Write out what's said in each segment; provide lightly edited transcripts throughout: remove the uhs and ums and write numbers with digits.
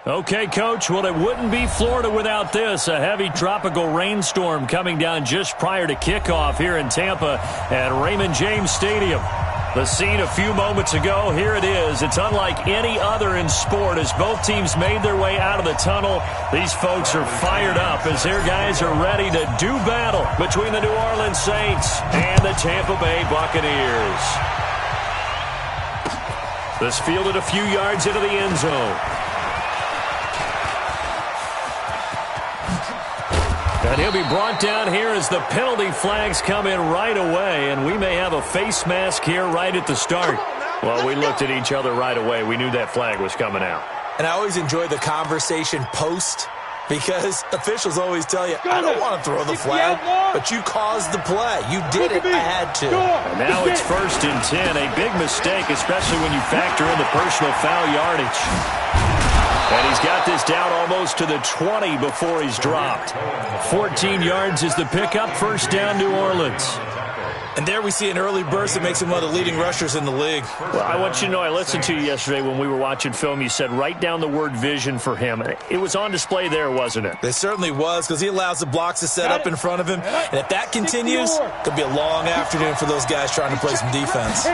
Okay, Coach, well, it wouldn't be Florida without this. A heavy tropical rainstorm coming down just prior to kickoff here in Tampa at Raymond James Stadium. The scene a few moments ago, here it is. It's unlike any other in sport as both teams made their way out of the tunnel. These folks are fired up as their guys are ready to do battle between the New Orleans Saints and the Tampa Bay Buccaneers. This fielded a few yards into the end zone. And he'll be brought down here as the penalty flags come in right away, and we may have a face mask here right at the start. Well, we looked at each other right away. We knew that flag was coming out. And I always enjoy the conversation post because officials always tell you, I don't want to throw the flag, but you caused the play. You did it. I had to. And now it's 1st and 10. A big mistake, especially when you factor in the personal foul yardage. And he's got this down almost to the 20 before he's dropped. 14 yards is the pickup. 1st down, New Orleans. And there we see an early burst that makes him one of the leading rushers in the league. Well, I want you to know, I listened to you yesterday when we were watching film. You said write down the word vision for him. It was on display there, wasn't it? It certainly was, because he allows the blocks to set up in front of him. And if that continues, it could be a long afternoon for those guys trying to play some defense.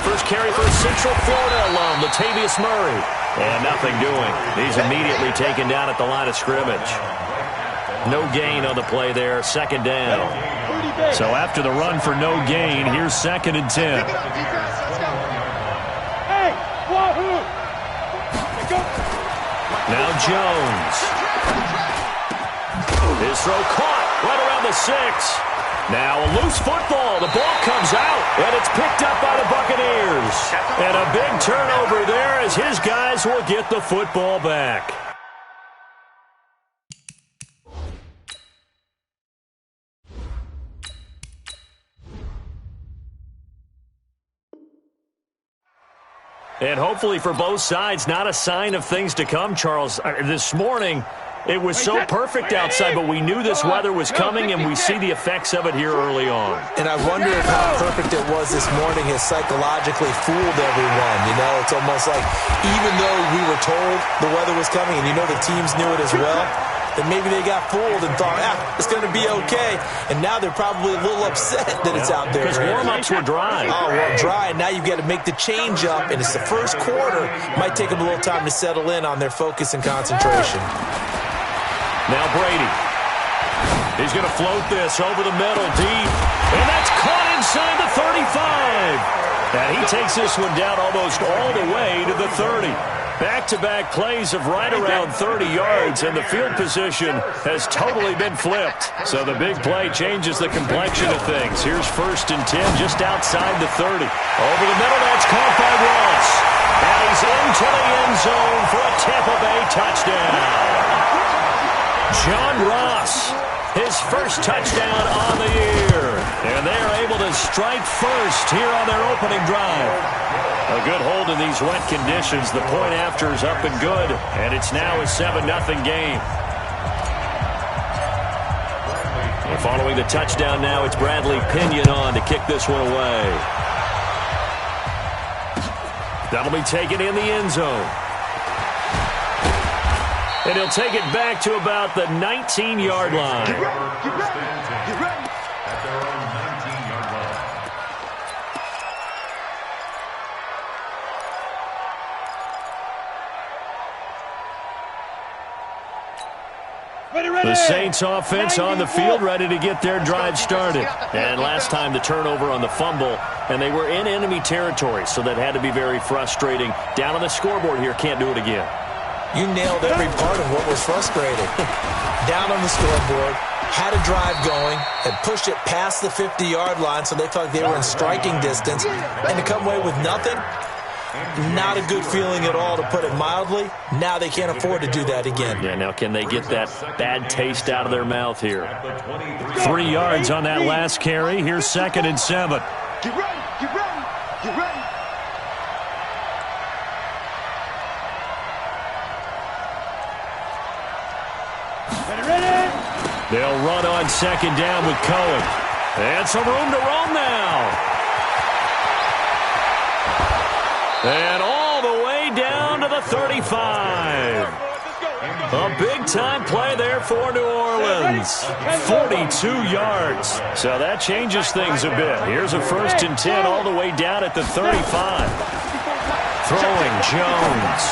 First carry for Central Florida alum, Latavius Murray. And nothing doing. He's immediately taken down at the line of scrimmage. No gain on the play there. 2nd down. So after the run for no gain, here's 2nd and 10. Now Jones. His throw caught right around the 6. Now a loose football. The ball comes out, and it's picked up by the Buccaneers. And a big turnover there as his guys will get the football back. And hopefully for both sides, not a sign of things to come, Charles. This morning, it was so perfect outside, but we knew this weather was coming, and we see the effects of it here early on. And I wonder if how perfect it was this morning has psychologically fooled everyone. You know, it's almost like even though we were told the weather was coming, and you know the teams knew it as well, then maybe they got fooled and thought, it's going to be okay. And now they're probably a little upset that it's out there. Because warm-ups were dry. Oh, well, dry. And now you've got to make the change up, and it's the first quarter. Might take them a little time to settle in on their focus and concentration. Now Brady. He's going to float this over the middle deep. And that's caught inside the 35. And he takes this one down almost all the way to the 30. Back-to-back plays of right around 30 yards, and the field position has totally been flipped. So the big play changes the complexion of things. Here's 1st and 10 just outside the 30. Over the middle, that's caught by Ross. And he's into the end zone for a Tampa Bay touchdown. John Ross, his first touchdown on the year. And they're able to strike first here on their opening drive. A good hold in these wet conditions. The point after is up and good, and it's now a 7-0 game. And following the touchdown now, it's Bradley Pinion on to kick this one away. That'll be taken in the end zone. And he'll take it back to about the 19-yard line. Get ready. At their own 19-yard line. The Saints offense on the field, ready to get their drive started. And last time the turnover on the fumble, and they were in enemy territory, so that had to be very frustrating. Down on the scoreboard here, can't do it again. You nailed every part of what was frustrating. Down on the scoreboard, had a drive going, and pushed it past the 50-yard line so they felt like they were in striking distance, and to come away with nothing, not a good feeling at all, to put it mildly. Now they can't afford to do that again. Yeah, now can they get that bad taste out of their mouth here? 3 yards on that last carry. Here's 2nd and 7. Get ready, get ready, get ready. They'll run on 2nd down with Cohen. And some room to roam now. And all the way down to the 35. A big-time play there for New Orleans. 42 yards. So that changes things a bit. Here's a 1st and 10 all the way down at the 35. Throwing Jones.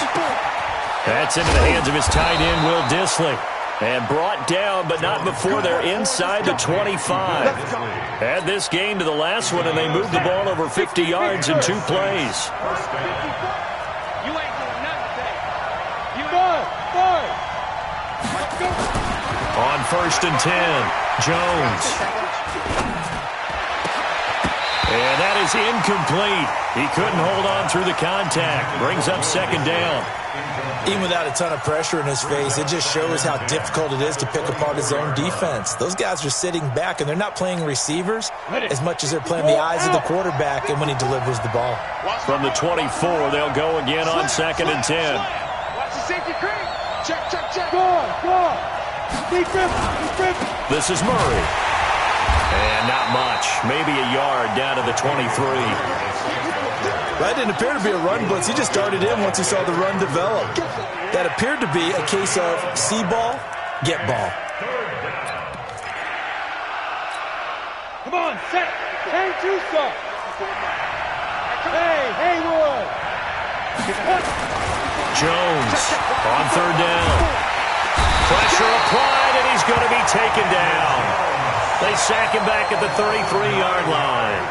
That's into the hands of his tight end, Will Dissly. And brought down, but not before they're inside the 25. Add this game to the last one, and they moved the ball over 50 yards in 2 plays. On 1st and 10, Jones. And that is incomplete. He couldn't hold on through the contact. Brings up 2nd down. Even without a ton of pressure in his face, it just shows how difficult it is to pick apart his own defense. Those guys are sitting back, and they're not playing receivers as much as they're playing the eyes of the quarterback and when he delivers the ball. From the 24, they'll go again on 2nd and 10. Watch the safety creep. Check, check, check. Go on. This is Murray. And not much. Maybe a yard down to the 23. That didn't appear to be a run blitz. He just darted in once he saw the run develop. That appeared to be a case of see ball, get ball. Come on, set. Hey, Juicer. Hey, Haywood. Jones on 3rd down. Pressure applied, and he's going to be taken down. They sack him back at the 33-yard line.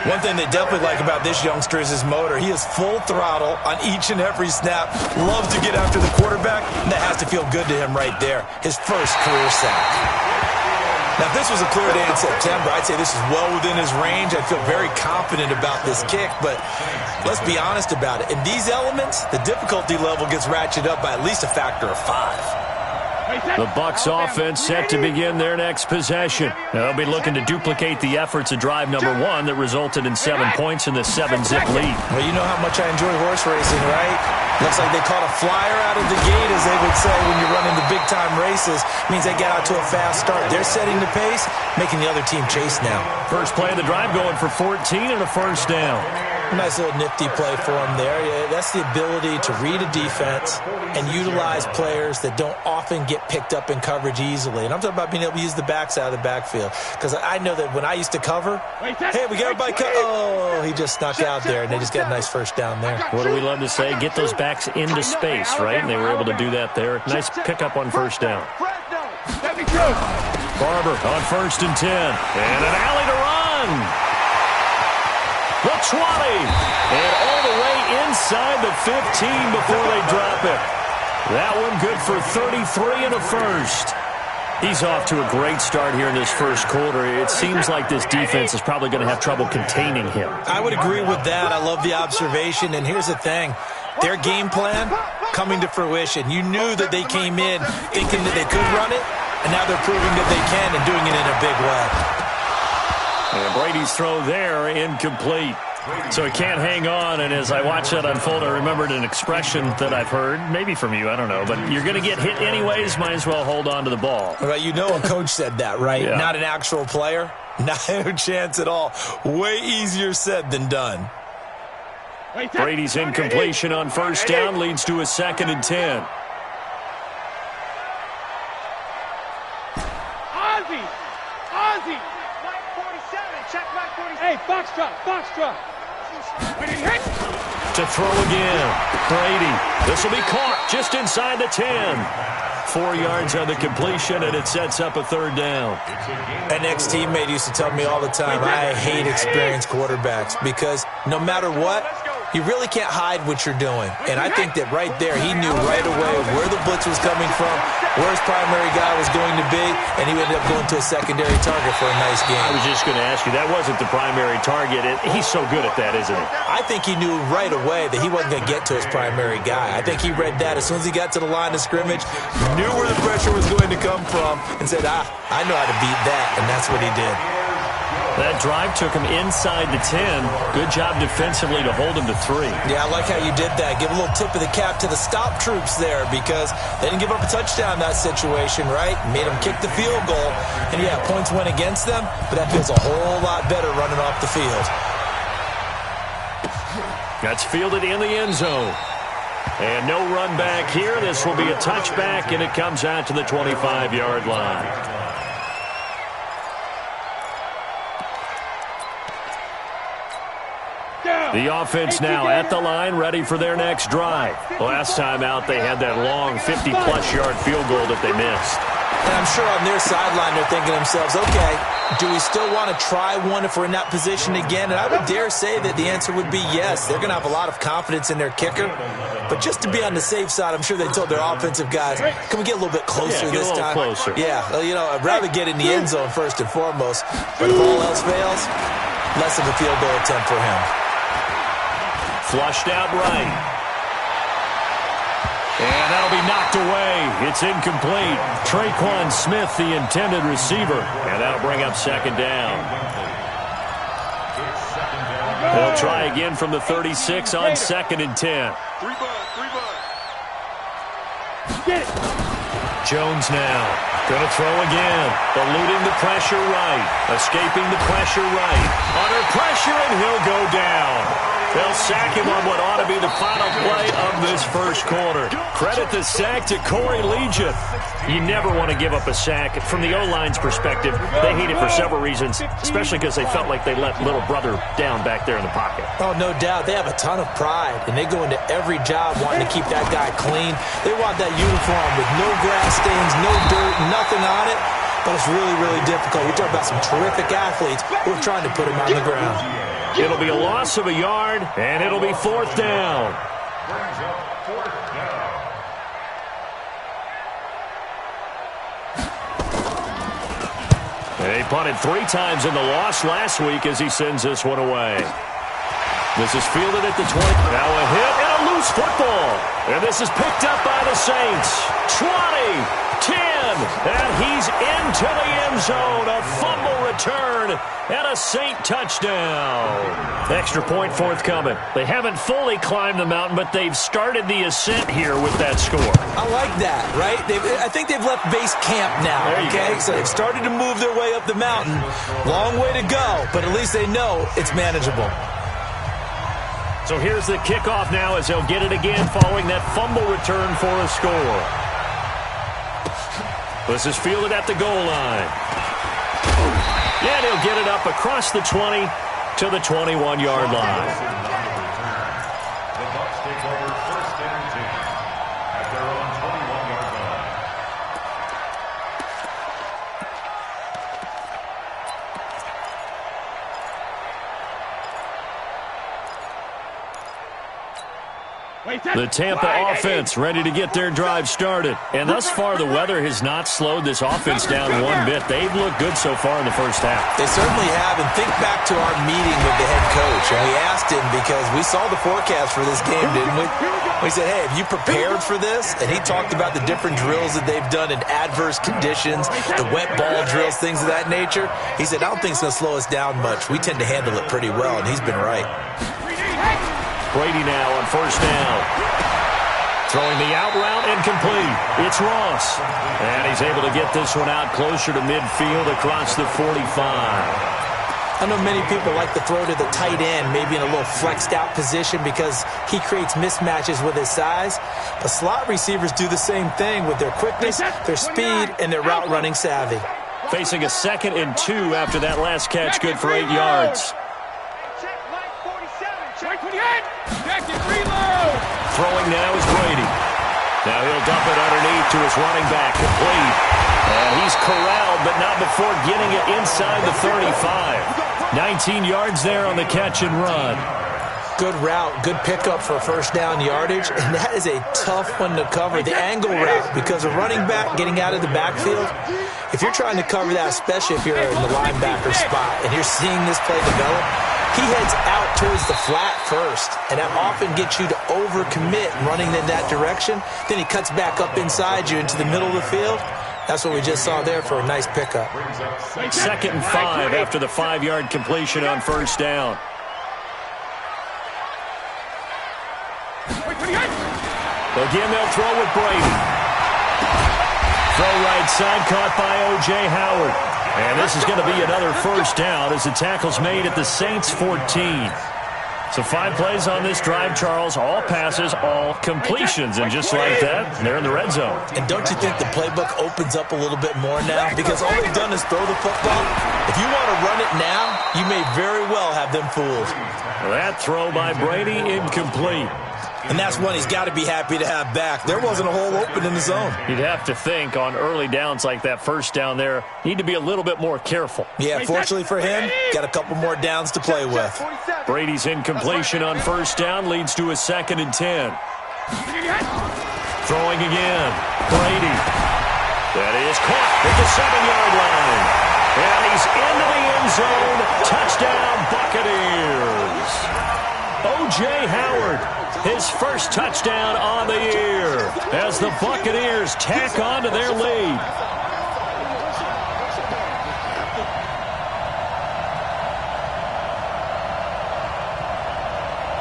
One thing they definitely like about this youngster is his motor. He is full throttle on each and every snap. Loves to get after the quarterback, and that has to feel good to him right there. His first career sack. Now, if this was a clear day in September, I'd say this is well within his range. I feel very confident about this kick, but let's be honest about it. In these elements, the difficulty level gets ratcheted up by at least a factor of 5. The Bucs offense set to begin their next possession. They'll be looking to duplicate the efforts of drive number 1 that resulted in 7 points in the 7-zip lead. Well, you know how much I enjoy horse racing, right? Looks like they caught a flyer out of the gate, as they would say when you're running the big-time races. Means they get out to a fast start. They're setting the pace, making the other team chase now. First play of the drive going for 14 and a 1st down. Nice little nifty play for him there. Yeah, that's the ability to read a defense and utilize players that don't often get picked up in coverage easily. And I'm talking about being able to use the backs out of the backfield. Because I know that when I used to cover, hey, we got everybody cut. Oh, he just snuck out there, and they just got a nice 1st down there. What do we love to say? Get those backs into space, right? And they were able to do that there. Nice pickup on 1st down. Barber on 1st and 10. And an alley to run. The 20, and all the way inside the 15 before they drop it. That one good for 33 and a 1st. He's off to a great start here in this 1st quarter. It seems like this defense is probably going to have trouble containing him. I would agree with that. I love the observation, and here's the thing. Their game plan coming to fruition. You knew that they came in thinking that they could run it, and now they're proving that they can and doing it in a big way. And Brady's throw there, incomplete. So he can't hang on, and as I watch that unfold, I remembered an expression that I've heard, maybe from you, I don't know, but you're going to get hit anyways, might as well hold on to the ball. Well, you know a coach said that, right? Yeah. Not an actual player. No chance at all. Way easier said than done. Brady's incompletion on 1st down leads to a 2nd and 10. Ozzy! Check right 47. Hey, box drop. To throw again. Brady. This will be caught just inside the 10. 4 yards on the completion, and it sets up a 3rd down. An ex-teammate used to tell me all the time, I hate experienced quarterbacks because no matter what, you really can't hide what you're doing. And I think that right there, he knew right away where the blitz was coming from, where his primary guy was going to be, and he ended up going to a secondary target for a nice game. I was just going to ask you, that wasn't the primary target. He's so good at that, isn't he? I think he knew right away that he wasn't going to get to his primary guy. I think he read that as soon as he got to the line of scrimmage, knew where the pressure was going to come from, and said, I know how to beat that, and that's what he did. That drive took him inside the 10. Good job defensively to hold him to 3. Yeah, I like how you did that. Give a little tip of the cap to the stop troops there because they didn't give up a touchdown in that situation, right? Made them kick the field goal. And, yeah, points went against them, but that feels a whole lot better running off the field. That's fielded in the end zone. And no run back here. This will be a touchback, and it comes out to the 25-yard line. The offense now at the line, ready for their next drive. Last time out, they had that long 50-plus yard field goal that they missed. And I'm sure on their sideline they're thinking to themselves, okay, do we still want to try one if we're in that position again? And I would dare say that the answer would be yes. They're going to have a lot of confidence in their kicker. But just to be on the safe side, I'm sure they told their offensive guys, can we get a little bit closer this time? Closer. Yeah, you know, I'd rather get in the end zone first and foremost. But if all else fails, less of a field goal attempt for him. Flushed out right. And that'll be knocked away. It's incomplete. Traquan Smith, the intended receiver. And that'll bring up second down. They'll try again from the 36 on 2nd and 10. Jones now. Going to throw again. Eluding the pressure right. Escaping the pressure right. Under pressure, and he'll go down. They'll sack him on what ought to be the final play of this first quarter. Credit the sack to Corey Legion. You never want to give up a sack. From the O-line's perspective, they hate it for several reasons, especially because they felt like they let little brother down back there in the pocket. Oh, no doubt. They have a ton of pride, and they go into every job wanting to keep that guy clean. They want that uniform with no grass stains, no dirt, nothing on it. But it's really, really difficult. You're talking about some terrific athletes who are trying to put him on the ground. It'll be a loss of a yard, and it'll be 4th down. They punted 3 times in the loss last week as he sends this one away. This is fielded at the 20. Now a hit and a loose football. And this is picked up by the Saints. 20, 10, and he's into the end zone. A fumble return and a Saint touchdown. Extra point forthcoming. They haven't fully climbed the mountain, but they've started the ascent here with that score. I like that, right? I think they've left base camp now, okay? So they've started to move their way up the mountain. Long way to go, but at least they know it's manageable. So here's the kickoff now as they'll get it again following that fumble return for a score. This is fielded at the goal line. Yeah, he'll get it up across the 20 to the 21-yard line. The Bucs take over 1st and 10 at their own 21-yard line. The Tampa offense ready to get their drive started. And thus far, the weather has not slowed this offense down one bit. They've looked good so far in the first half. They certainly have. And think back to our meeting with the head coach. And we asked him because we saw the forecast for this game, didn't we? We said, hey, have you prepared for this? And he talked about the different drills that they've done in adverse conditions, the wet ball drills, things of that nature. He said, I don't think it's going to slow us down much. We tend to handle it pretty well, and he's been right. Brady now on 1st down. Throwing the out route and complete. It's Ross. And he's able to get this one out closer to midfield across the 45. I know many people like to throw to the tight end, maybe in a little flexed out position because he creates mismatches with his size. But slot receivers do the same thing with their quickness, their speed, and their route running savvy. Facing a 2nd and 2 after that last catch, good for 8 yards. Throwing now is Brady. Now he'll dump it underneath to his running back, complete. And he's corralled, but not before getting it inside the 35. 19 yards there on the catch and run. Good route, good pickup for first down yardage, and that is a tough one to cover, the angle route, because a running back getting out of the backfield, if you're trying to cover that, especially if you're in the linebacker spot, and you're seeing this play develop, he heads out towards the flat first, and that often gets you to overcommit running in that direction. Then he cuts back up inside you into the middle of the field. That's what we just saw there for a nice pickup. 2nd and 5 after the 5-yard completion on 1st down. Again, they'll throw with Brady. Throw right side, caught by O.J. Howard. And this is going to be another 1st down as the tackle's made at the Saints' 14. So 5 plays on this drive, Charles. All passes, all completions. And just like that, they're in the red zone. And don't you think the playbook opens up a little bit more now? Because all they've done is throw the football. If you want to run it now, you may very well have them fooled. That throw by Brady, incomplete. And that's one he's got to be happy to have back. There wasn't a hole open in the zone. You'd have to think on early downs like that first down there, need to be a little bit more careful. Yeah, fortunately for him, got a couple more downs to play with. Brady's incompletion on first down leads to a 2nd and 10. Throwing again. Brady. That is caught at the 7-yard line. And he's into the end zone. Touchdown, Buccaneers. O.J. Howard, his first touchdown on the year as the Buccaneers tack on to their lead.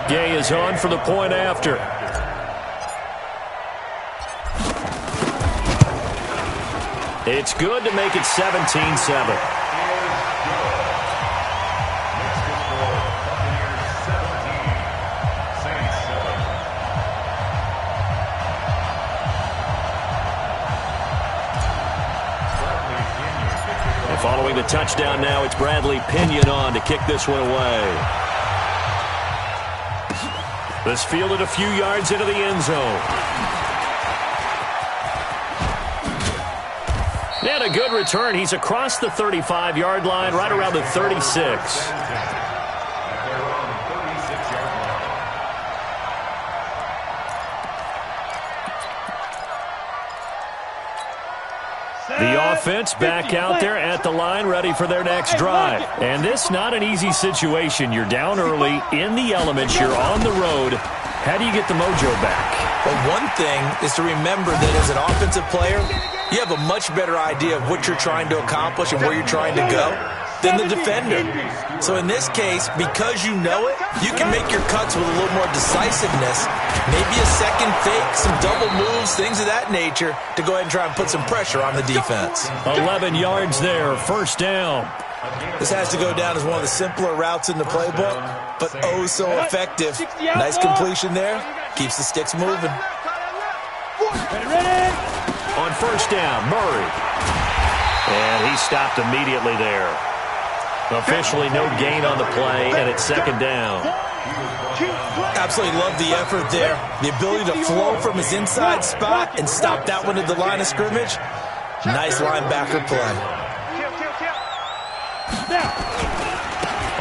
Gay is on for the point after. It's good to make it 17-7. Following the touchdown now, it's Bradley Pinion on to kick this one away. This fielded a few yards into the end zone. And a good return. He's across the 35-yard line, right around the 36. The offense back out there at the line, ready for their next drive. And this not an easy situation. You're down early, in the elements, you're on the road. How do you get the mojo back? Well, one thing is to remember that as an offensive player, you have a much better idea of what you're trying to accomplish and where you're trying to go than the defender. So in this case, because you know it, you can make your cuts with a little more decisiveness, maybe a second fake, some double moves, things of that nature, to go ahead and try and put some pressure on the defense. 11 yards there, first down. This has to go down as one of the simpler routes in the playbook, but oh so effective. Nice completion there. Keeps the sticks moving. On first down, Murray. And he stopped immediately there. Officially no gain on the play, and it's 2nd down. Absolutely love the effort there. The ability to flow from his inside spot and stop that one at the line of scrimmage. Nice linebacker play.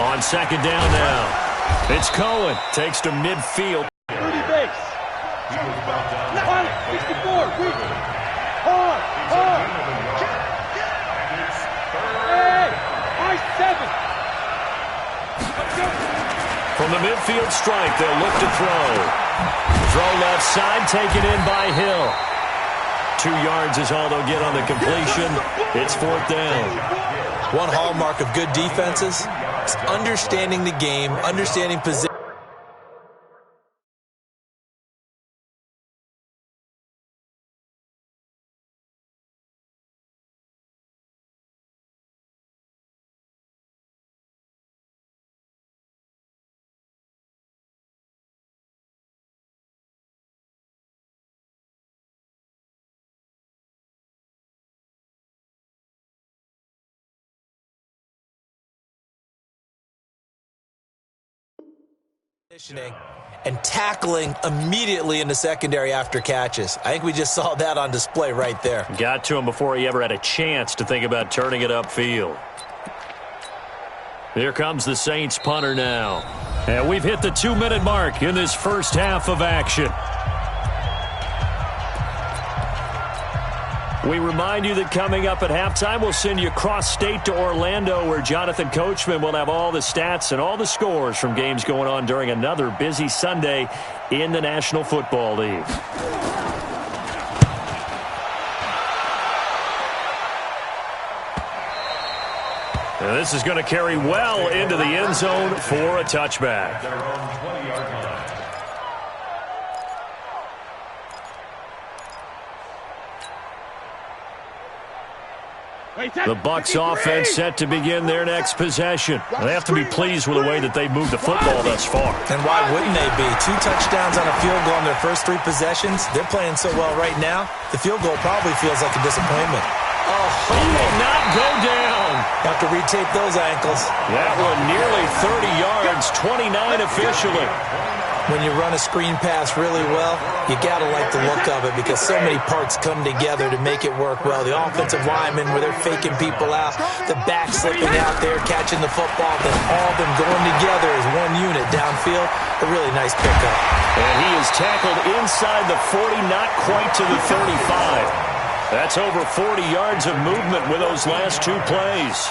On 2nd down now. It's Cohen. Takes to midfield. 30 base. 64. Hard. Hey, I-7. From the midfield stripe, they'll look to throw. Throw left side, taken in by Hill. 2 yards is all they'll get on the completion. It's 4th down. One hallmark of good defenses is understanding the game, understanding position. And tackling immediately in the secondary after catches. I think we just saw that on display right there. Got to him before he ever had a chance to think about turning it upfield. Here comes the Saints punter now. And we've hit the 2-minute mark in this first half of action. We remind you that coming up at halftime, we'll send you cross-state to Orlando, where Jonathan Coachman will have all the stats and all the scores from games going on during another busy Sunday in the National Football League. And this is going to carry well into the end zone for a touchback. The Bucs offense set to begin their next possession. They have to be pleased with the way that they've moved the football thus far. And why wouldn't they be? 2 touchdowns on a field goal on their first 3 possessions. They're playing so well right now, the field goal probably feels like a disappointment. Oh, he will not go down. Have to retape those ankles. That one nearly 30 yards, 29 officially. When you run a screen pass really well, you got to like the look of it because so many parts come together to make it work well. The offensive linemen, where they're faking people out, the back slipping out there, catching the football, then all of them going together as one unit downfield. A really nice pickup. And he is tackled inside the 40, not quite to the 35. That's over 40 yards of movement with those last 2 plays.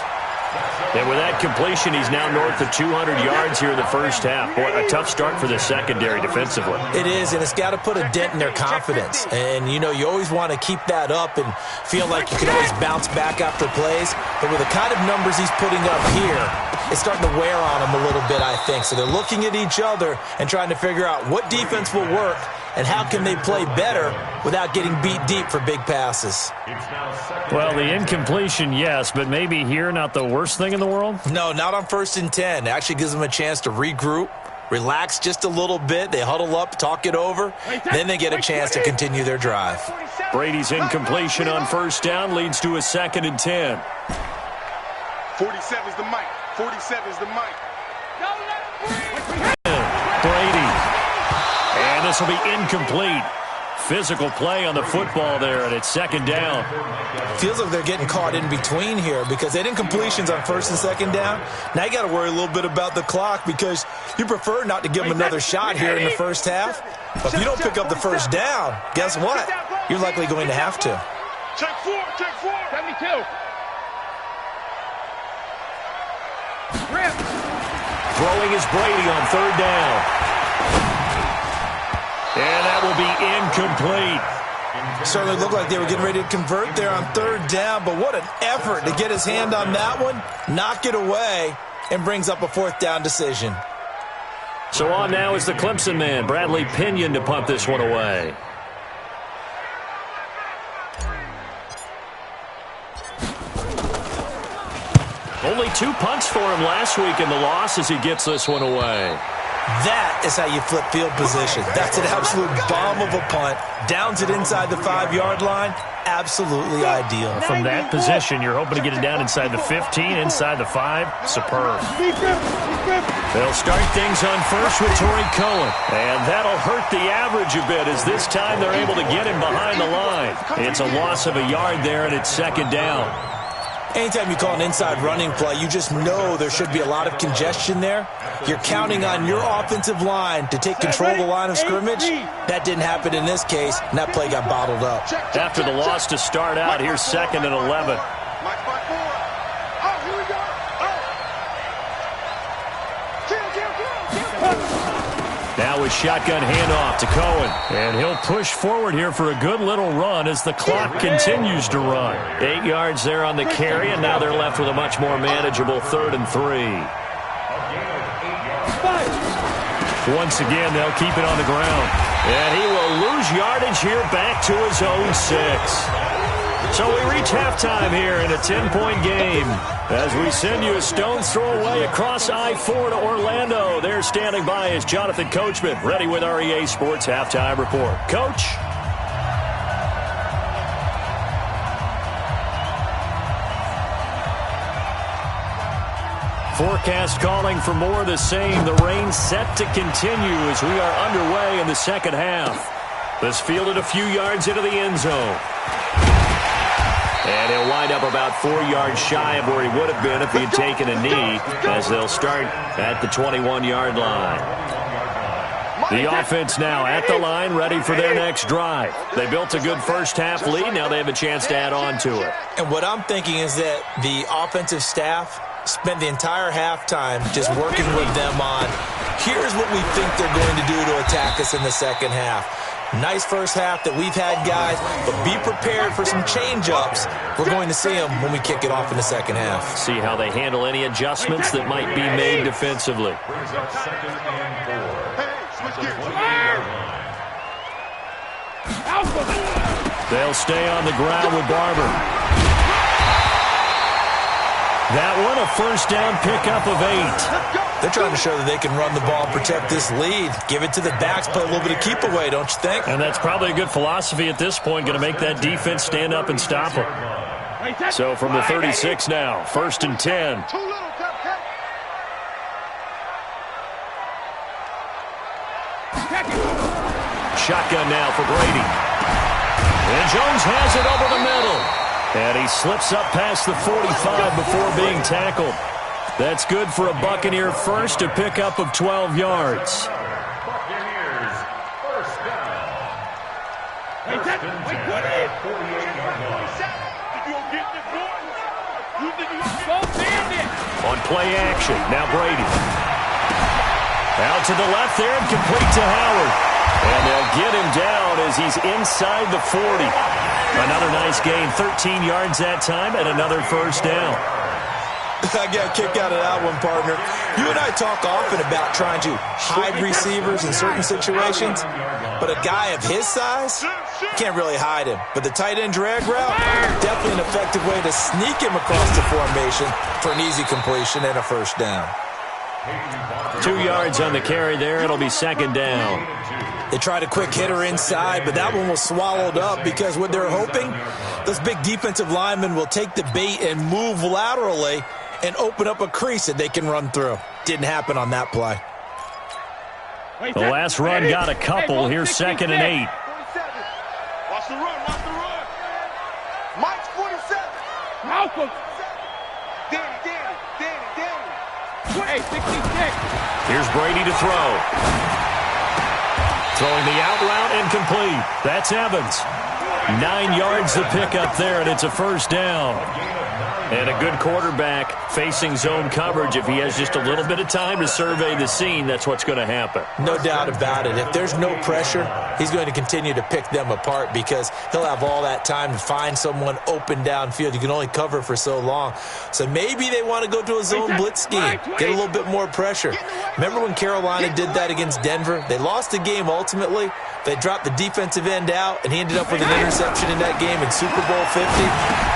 And with that completion, he's now north of 200 yards here in the first half. Boy, a tough start for the secondary defensively. It is, and it's got to put a dent in their confidence. And, you know, you always want to keep that up and feel like you can always bounce back after plays. But with the kind of numbers he's putting up here, it's starting to wear on them a little bit, I think. So they're looking at each other and trying to figure out what defense will work and how can they play better without getting beat deep for big passes. Well, the incompletion, yes, but maybe here not the worst thing in the world? No, not on 1st and 10. It actually gives them a chance to regroup, relax just a little bit. They huddle up, talk it over. Then they get a chance to continue their drive. Brady's incompletion on 1st down leads to a 2nd and 10. 47's the mic. 47's the mic. Brady. And this will be incomplete. Physical play on the football there, and it's 2nd down. Feels like they're getting caught in between here because they had incompletions on 1st and 2nd down. Now you got to worry a little bit about the clock because you prefer not to give them another shot here in the first half. But if you don't pick up the 1st down, guess what? You're likely going to have to. Check 4, check 4. 72. Throwing is Brady on 3rd down. And that will be incomplete. Certainly looked like they were getting ready to convert there on 3rd down, but what an effort to get his hand on that one, knock it away, and brings up a 4th down decision. So on now is the Clemson man, Bradley Pinion, to punt this one away. Only 2 punts for him last week in the loss as he gets this one away. That is how you flip field position. That's an absolute bomb of a punt. Downs it inside the 5-yard line. Absolutely ideal. From that position, you're hoping to get it down inside the 15, inside the 5. Superb. They'll start things on 1st with Torrey Cohen. And that'll hurt the average a bit as this time they're able to get him behind the line. It's a loss of a yard there, and it's 2nd down. Anytime you call an inside running play, you just know there should be a lot of congestion there. You're counting on your offensive line to take control of the line of scrimmage. That didn't happen in this case, and that play got bottled up. After the loss to start out, here's 2nd and 11. Now with shotgun handoff to Cohen. And he'll push forward here for a good little run as the clock continues to run. 8 yards there on the carry, and now they're left with a much more manageable 3rd and 3. Once again, they'll keep it on the ground. And he will lose yardage here back to his own 6. So we reach halftime here in a 10-point game. As we send you a stone's throw away across I-4 to Orlando. There standing by is Jonathan Coachman, ready with our EA Sports Halftime Report. Coach? Forecast calling for more of the same. The rain set to continue as we are underway in the 2nd half. This fielded a few yards into the end zone. And he'll wind up about 4 yards shy of where he would have been if he had taken a knee, as they'll start at the 21-yard line. The offense now at the line, ready for their next drive. They built a good first-half lead. Now they have a chance to add on to it. And what I'm thinking is that the offensive staff spent the entire halftime just working with them on, here's what we think they're going to do to attack us in the 2nd half. Nice first half that we've had, guys, but be prepared for some change-ups. We're going to see them when we kick it off in the 2nd half. See how they handle any adjustments that might be made defensively. They'll stay on the ground with Barber. That one, a first down pickup of 8. They're trying to show that they can run the ball, protect this lead. Give it to the backs, play a little bit of keep away, don't you think? And that's probably a good philosophy at this point, going to make that defense stand up and stop them. So from the 36 now, 1st and 10. Shotgun now for Brady. And Jones has it over the middle. And he slips up past the 45 before being tackled. That's good for a Buccaneer first, a pickup of 12 yards. Buccaneers, first down. On play action, now Brady. Out to the left there and complete to Howard. And they'll get him down as he's inside the 40. Another nice gain, 13 yards that time, and another first down. I got a kick out of that one, partner. You and I talk often about trying to hide receivers in certain situations, but a guy of his size, you can't really hide him. But the tight end drag route, definitely an effective way to sneak him across the formation for an easy completion and a first down. 2 yards on the carry there. It'll be second down. They tried a quick hitter inside, but that one was swallowed up because what they're hoping, those big defensive linemen will take the bait and move laterally and open up a crease that they can run through. Didn't happen on that play. The last run got a couple. Here's 2nd and 8. Watch the run, watch the run. Mike's 47. Malcolm. Danny. Hey, 66. Here's Brady to throw. Throwing the out route incomplete. That's Evans. 9 yards to pick up there, and it's a first down. And a good quarterback facing zone coverage. If he has just a little bit of time to survey the scene, that's what's going to happen. No doubt about it. If there's no pressure, he's going to continue to pick them apart because he'll have all that time to find someone open downfield. You can only cover for so long. So maybe they want to go to a zone blitz scheme, get a little bit more pressure. Remember when Carolina did that against Denver? They lost the game ultimately. They dropped the defensive end out, and he ended up with an interception in that game in Super Bowl 50.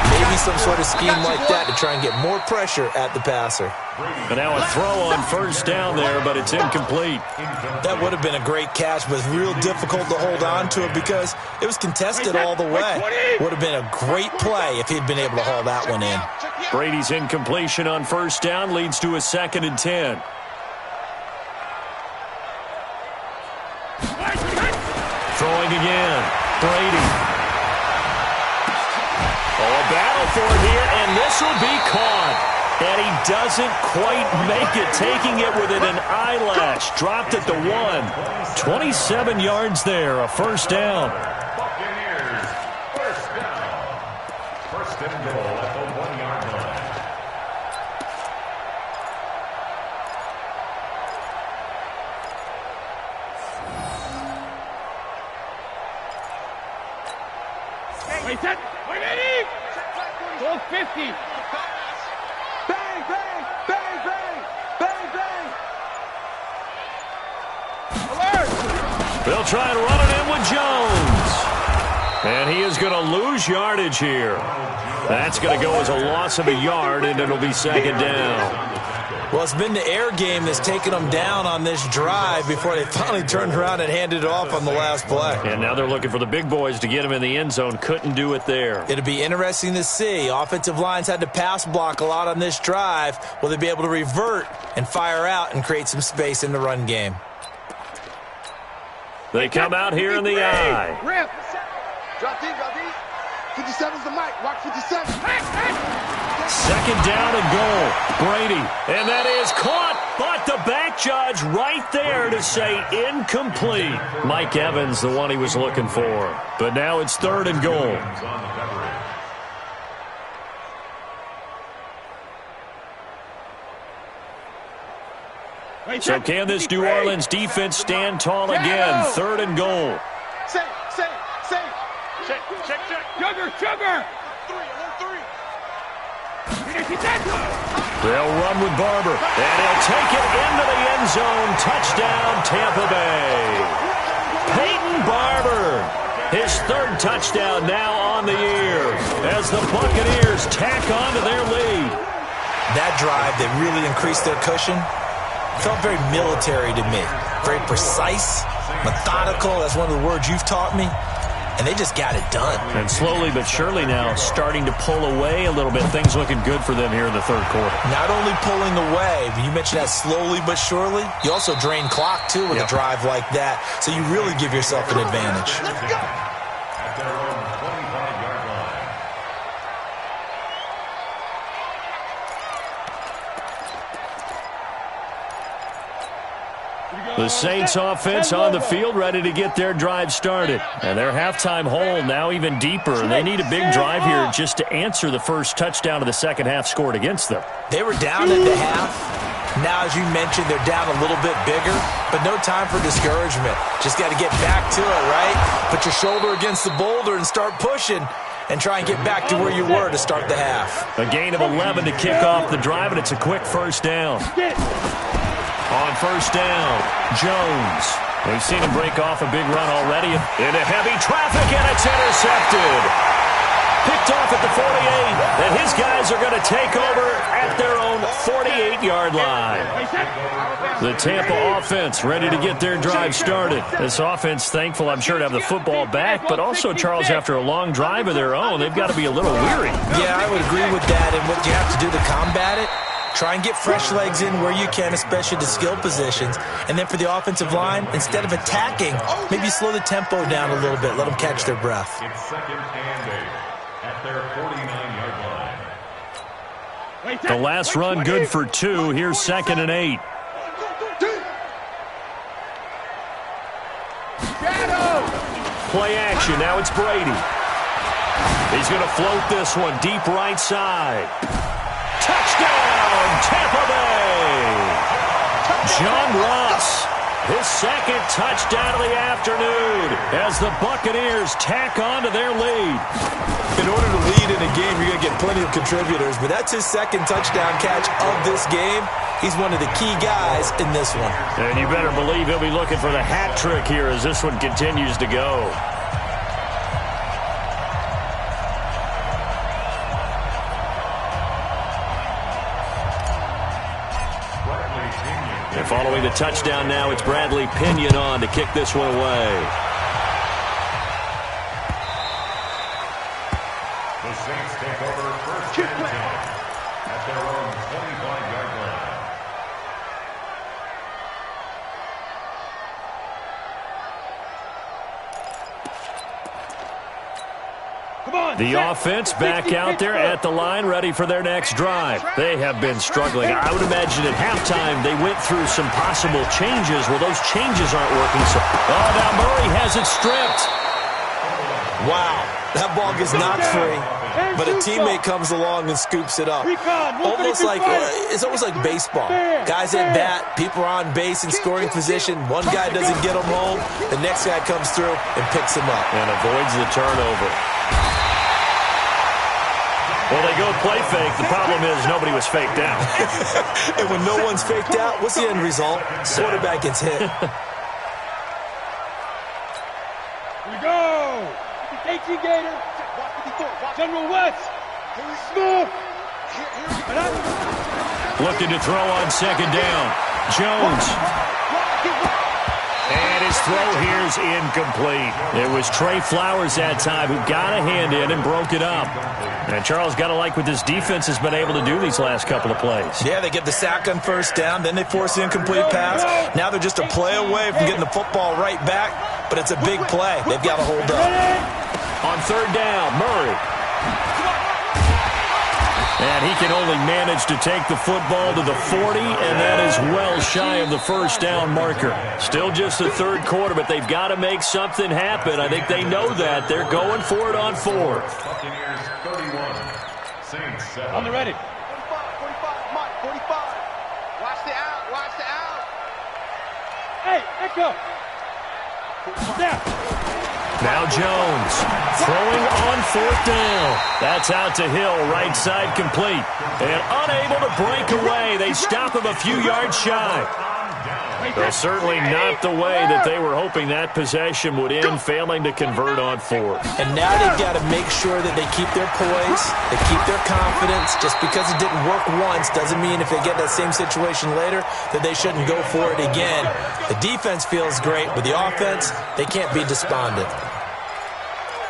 Maybe some sort of scheme like that to try and get more pressure at the passer. And now a throw on first down there, but it's incomplete. That would have been a great catch, but real difficult to hold on to it because it was contested all the way. Would have been a great play if he'd been able to haul that one in. Brady's incompletion on first down leads to a 2nd and 10. Throwing again. Brady. Oh, a battle for it here, and this will be caught. And he doesn't quite make it, taking it within an eyelash. Dropped at the 1. 27 yards there, a first down. Buccaneers, first down. First and goal at the 1-yard line. Wait, set. Wait, 50. Bang, bang, bang, bang, bang, bang. Alert. They'll try and run it in with Jones. And he is going to lose yardage here. That's going to go as a loss of a yard, and it'll be second down. Well, it's been the air game that's taken them down on this drive before they finally turned around and handed it off on the last play. And now they're looking for the big boys to get him in the end zone. Couldn't do it there. It'll be interesting to see. Offensive lines had to pass block a lot on this drive. Will they be able to revert and fire out and create some space in the run game? They come out here in the eye. Rip. Drop deep, drop deep. 57's the mic. Rock 57. Second down and goal. Brady. And that is caught. But the back judge right there to say incomplete. Mike Evans, the one he was looking for. But now it's 3rd and goal. So can this New Orleans defense stand tall again? 3rd and goal. Say. Check. Sugar. 3. They'll run with Barber. And he'll take it into the end zone. Touchdown, Tampa Bay. Peyton Barber. His 3rd touchdown now on the year as the Buccaneers tack on to their lead. That drive, they really increased their cushion. Felt very military to me. Very precise, methodical. That's one of the words you've taught me. And they just got it done. And slowly but surely now starting to pull away a little bit. Things looking good for them here in the third quarter. Not only pulling away, but you mentioned that slowly but surely. You also drain clock, too, with a drive like that. So you really give yourself an advantage. Let's go. At their own 25-yard line. The Saints offense on the field, ready to get their drive started. And their halftime hole now even deeper. And they need a big drive here just to answer the first touchdown of the second half scored against them. They were down at the half. Now, as you mentioned, they're down a little bit bigger, but no time for discouragement. Just got to get back to it, right? Put your shoulder against the boulder and start pushing and try and get back to where you were to start the half. A gain of 11 to kick off the drive, and it's a quick first down. On first down, Jones. We've seen him break off a big run already into heavy traffic, and it's intercepted. Picked off at the 48, and his guys are going to take over at their own 48-yard line. The Tampa offense ready to get their drive started. This offense thankful, I'm sure, to have the football back, but also, Charles, after a long drive of their own, they've got to be a little weary. Yeah, I would agree with that, and what you have to do to combat it, try and get fresh legs in where you can, especially to skill positions. And then for the offensive line, instead of attacking, maybe slow the tempo down a little bit. Let them catch their breath. It's second and 8 at their 49-yard line. The last run good for 2. Here's second and 8. Play action. Now it's Brady. He's going to float this one deep right side. Touchdown, Tampa Bay! John Ross, his second touchdown of the afternoon as the Buccaneers tack on to their lead. In order to lead in a game, you're going to get plenty of contributors, but that's his second touchdown catch of this game. He's one of the key guys in this one. And you better believe he'll be looking for the hat trick here as this one continues to go. And following the touchdown now, it's Bradley Pinion on to kick this one away. The Saints take over first and 10 at their own 25-yard line. The offense back out there at the line, ready for their next drive. They have been struggling. I would imagine at halftime they went through some possible changes. Well, those changes aren't working. So, now Murray has it stripped. Wow, that ball gets knocked free, but a teammate comes along and scoops it up. It's almost like baseball. Guys at bat, people are on base in scoring position. One guy doesn't get them home. The next guy comes through and picks him up. And avoids the turnover. Well, they go play fake. The problem is nobody was faked out. And when no one's faked out, what's the end result? Quarterback gets hit. Here we go. HE Gator. General West. Smooth. Looking to throw on second down. Jones. And his throw here's incomplete. It was Trey Flowers that time who got a hand in and broke it up. And Charles, got to like what this defense has been able to do these last couple of plays. Yeah, they get the sack on first down, then they force the incomplete pass. Now they're just a play away from getting the football right back, but it's a big play. They've got to hold up. On third down, Murray. And he can only manage to take the football to the 40, and that is well shy of the first down marker. Still just the third quarter, but they've got to make something happen. I think they know that. They're going for it on fourth. Buccaneers 31, Saints 7. On the ready. 45, Mike, 45. Watch the out, watch the out. Hey, echo. Snap. Now Jones throwing on fourth down. That's out to Hill, right side complete. And unable to break away. They stop him a few yards shy. Well, certainly not the way that they were hoping that possession would end, failing to convert on fourth. And now they've got to make sure that they keep their poise, they keep their confidence. Just because it didn't work once doesn't mean if they get that same situation later that they shouldn't go for it again. The defense feels great, but the offense, they can't be despondent.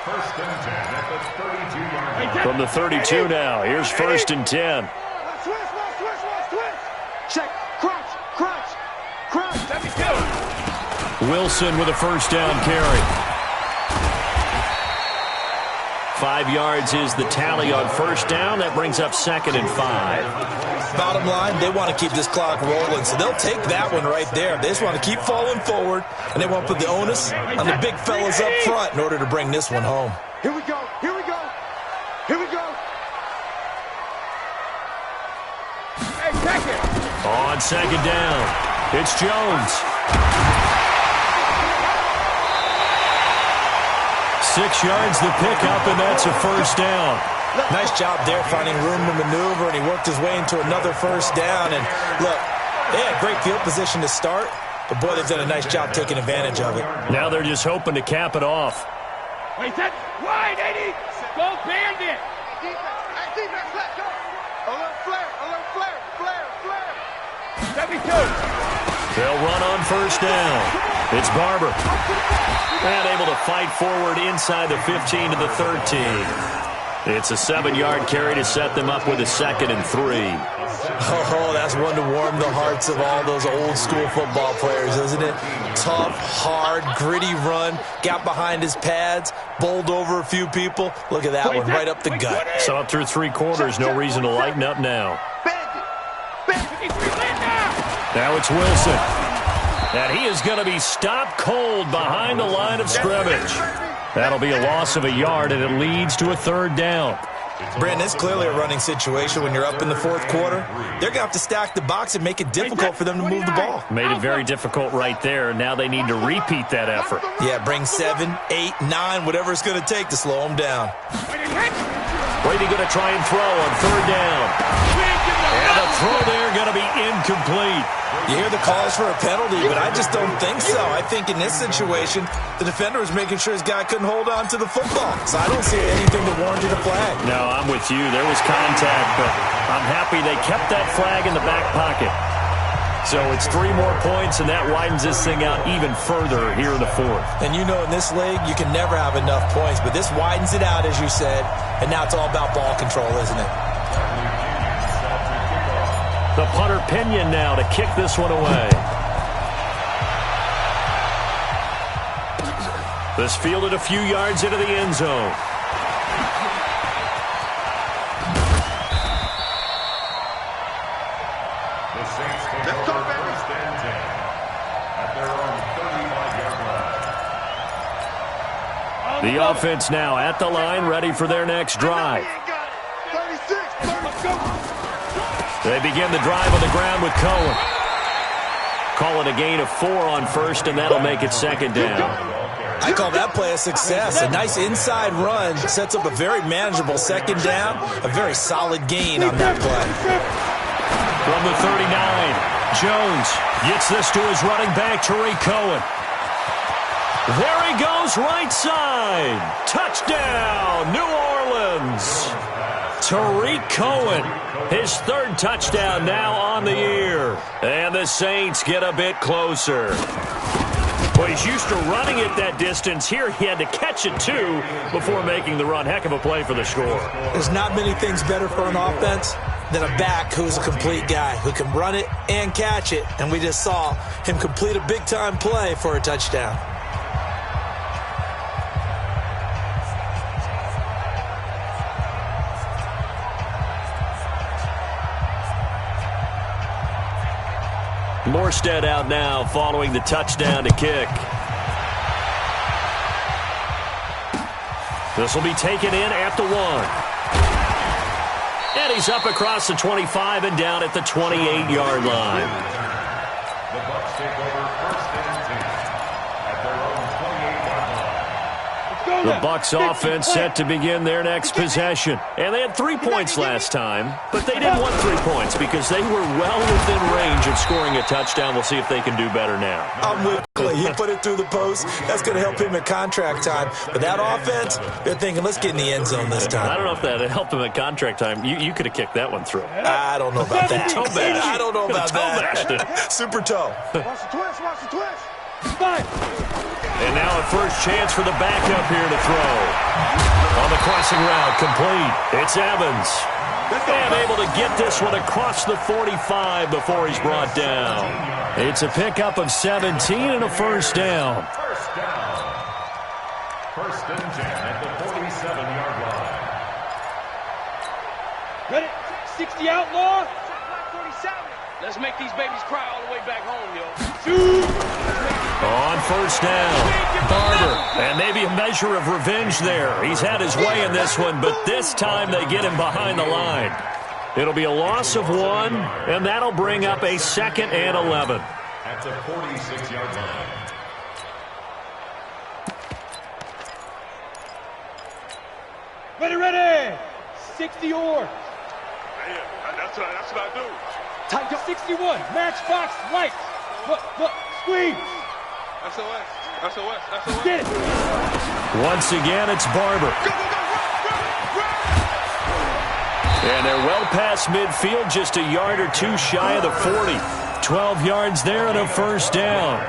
First and 10 at the 32-yard line. From the 32 now, here's first and 10. Check. Crunch. Let me go. Wilson with a first down carry. 5 yards is the tally on first down. That brings up second and 5. Bottom line, they want to keep this clock rolling, so they'll take that one right there. They just want to keep falling forward, and they want to put the onus on the big fellas up front in order to bring this one home. Here we go. Hey, check it. On second down, it's Jones. 6 yards the pickup, and that's a first down. Nice job there finding room to maneuver, and he worked his way into another first down. And look, they had great field position to start, but boy, they've done a nice job taking advantage of it. Now they're just hoping to cap it off. Wait, that's wide, 80. Go Bandit. Defense, let's go. Alert flare. 72. They'll run on first down. It's Barber. And able to fight forward inside the 15 to the 13. It's a 7-yard carry to set them up with a second and 3. Oh, that's one to warm the hearts of all those old school football players, isn't it? Tough, hard, gritty run. Got behind his pads, bowled over a few people. Look at that one, right up the gut. So up through 3 quarters, no reason to lighten up now. Now it's Wilson. And he is going to be stopped cold behind the line of scrimmage. That'll be a loss of a yard, and it leads to a third down. Brandon, it's clearly a running situation when you're up in the fourth quarter. They're going to have to stack the box and make it difficult for them to move the ball. Made it very difficult right there. Now they need to repeat that effort. Yeah, bring 7, 8, 9, whatever it's going to take to slow them down. Brady going to try and throw on third down. And the throw there going to be incomplete. You hear the calls for a penalty, but I just don't think so. I think in this situation, the defender was making sure his guy couldn't hold on to the football. So I don't see anything that warranted a flag. No, I'm with you. There was contact, but I'm happy they kept that flag in the back pocket. So it's 3 more points, and that widens this thing out even further here in the fourth. And you know in this league, you can never have enough points, but this widens it out, as you said, and now it's all about ball control, isn't it? The punter Pinion now to kick this one away. This fielded a few yards into the end zone. The Saints take over first and 10 at their own 35-yard line. The offense now at the line, ready for their next drive. 36. Let's go. They begin the drive on the ground with Cohen. Call it a gain of 4 on first, and that'll make it second down. I call that play a success. A nice inside run sets up a very manageable second down, a very solid gain on that play. From the 39, Jones gets this to his running back, Tariq Cohen. There he goes, right side. Touchdown, New Orleans. Tariq Cohen, his 3rd touchdown now on the year. And the Saints get a bit closer. Well, he's used to running it that distance. Here he had to catch it, too, before making the run. Heck of a play for the score. There's not many things better for an offense than a back who's a complete guy, who can run it and catch it. And we just saw him complete a big-time play for a touchdown. Morstead out now following the touchdown to kick. This will be taken in at the 1. And he's up across the 25 and down at the 28-yard line. The Bucs take over first and 10 at their own 28-yard line. Let's go, The Bucs offense set to begin their next possession. And they had 3 points last time, but they didn't want 3 points because they were well within range of scoring a touchdown. We'll see if they can do better now. I'm with Clay. He put it through the post. That's going to help him at contract time. But that offense, they're thinking, let's get in the end zone this time. I don't know if that helped him at contract time. You could have kicked that one through. I don't know about that. Toe bash. I don't know about Toe-bashed that. it. Super toe. Watch the twist, watch the twist. And now a first chance for the backup here to throw. On the crossing route, complete. It's Evans. And able to get this one across the 45 before he's brought down. It's a pickup of 17 and a first down. First down. First and 10 at the 47-yard line. Ready? 60 outlaw. Let's make these babies cry all the way back home, yo. On first down, Barber. And maybe a measure of revenge there. He's had his way in this one, but this time they get him behind the line. It'll be a loss of 1, and that'll bring up a 2nd and 11. At the 46-yard line. Ready. 60 or. That's what I do. Tight to 61. Matchbox lights. Look. Squeeze. SOS. Get it. Once again, it's Barber. And they're well past midfield, just a yard or two shy of the 40. 12 yards there and a first down.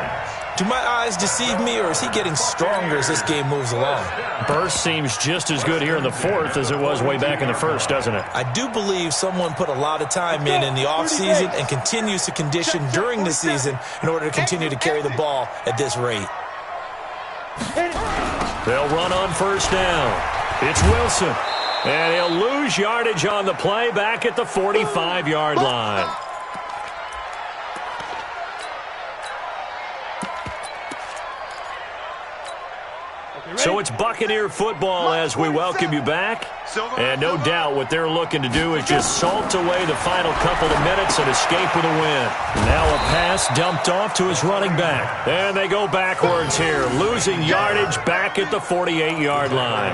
Do my eyes deceive me, or is he getting stronger as this game moves along? Burst seems just as good here in the 4th as it was way back in the 1st, doesn't it? I do believe someone put a lot of time in the offseason and continues to condition during the season in order to continue to carry the ball at this rate. They'll run on first down. It's Wilson. And he'll lose yardage on the play back at the 45-yard line. So it's Buccaneer football as we welcome you back. And no doubt what they're looking to do is just salt away the final couple of minutes and escape with a win. Now a pass dumped off to his running back. And they go backwards here, losing yardage back at the 48-yard line.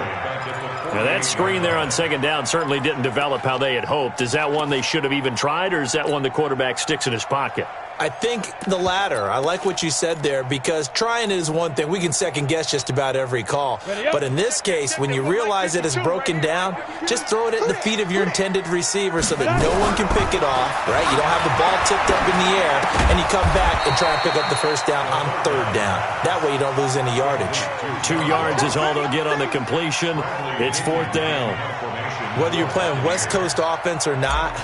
Now that screen there on second down certainly didn't develop how they had hoped. Is that one they should have even tried, or is that one the quarterback sticks in his pocket? I think the latter. I like what you said there, because trying it is one thing. We can second-guess just about every call. But in this case, when you realize it is broken down, just throw it at the feet of your intended receiver so that no one can pick it off, right? You don't have the ball tipped up in the air, and you come back and try and pick up the first down on third down. That way you don't lose any yardage. 2 yards is all they'll get on the completion. It's fourth down. Whether you're playing West Coast offense or not,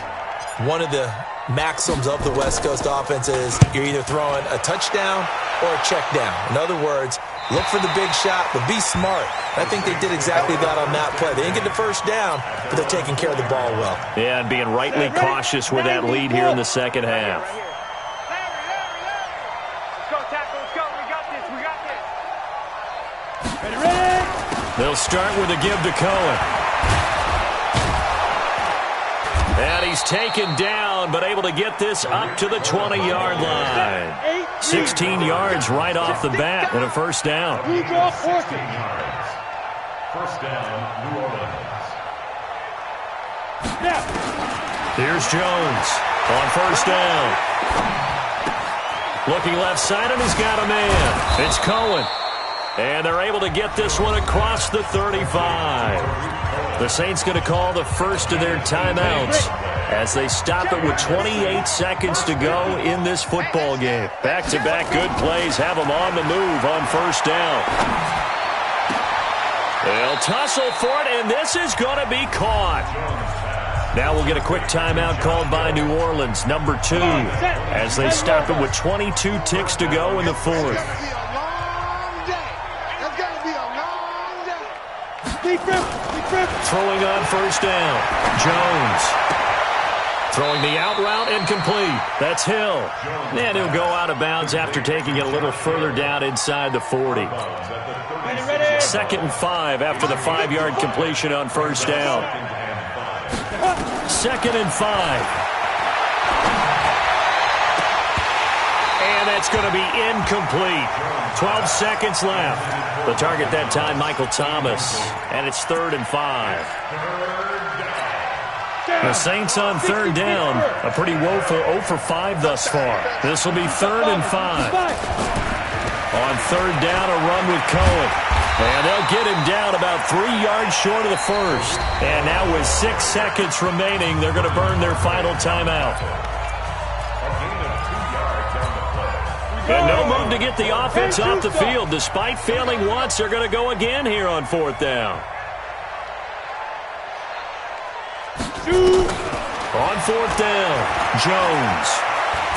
one of the maxims of the West Coast offense is you're either throwing a touchdown or a check down. In other words, look for the big shot, but be smart. I think they did exactly that on that play. They didn't get the first down, but they're taking care of the ball well. Yeah, and being rightly cautious with that lead here in the second half. Let's go, tackle. Let's go. We got this. Ready. They'll start with a give to Cohen. And he's taken down, but able to get this up to the 20-yard line. 16 yards right off the bat and a first down. First down, New Orleans. Here's Jones on first down. Looking left side, and he's got a man. It's Cohen. And they're able to get this one across the 35. The Saints going to call the first of their timeouts as they stop it with 28 seconds to go in this football game. Back-to-back good plays have them on the move on first down. They'll tussle for it, and this is going to be caught. Now we'll get a quick timeout called by New Orleans, number 2, as they stop it with 22 ticks to go in the fourth. Throwing on first down, Jones. Throwing the out route incomplete. That's Hill. And he'll go out of bounds after taking it a little further down inside the 40. 2nd and 5 after the 5-yard completion on first down. 2nd and 5. And that's going to be incomplete. 12 seconds left. The target that time, Michael Thomas. And it's 3rd and 5. The Saints on 3rd down. A pretty woeful 0 for 5 thus far. This will be 3rd and 5. On 3rd down, a run with Cohen. And they'll get him down about 3 yards short of the first. And now with 6 seconds remaining, they're going to burn their final timeout. And no move to get the offense off the field. Despite failing once, they're going to go again here on 4th down. On 4th down, Jones.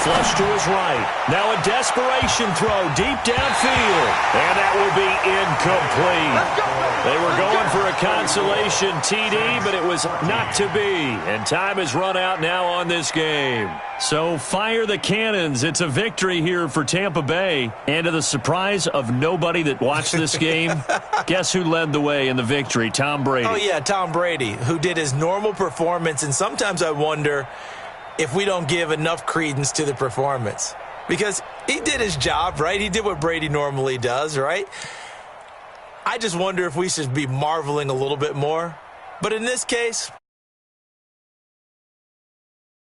Flush to his right. Now a desperation throw deep downfield. And that will be incomplete. They were going for a consolation TD, but it was not to be. And time has run out now on this game. So fire the cannons. It's a victory here for Tampa Bay. And to the surprise of nobody that watched this game, guess who led the way in the victory? Tom Brady. Oh, yeah, Tom Brady, who did his normal performance. And sometimes I wonder if we don't give enough credence to the performance. Because he did his job, right? He did what Brady normally does, right? I just wonder if we should be marveling a little bit more. But in this case,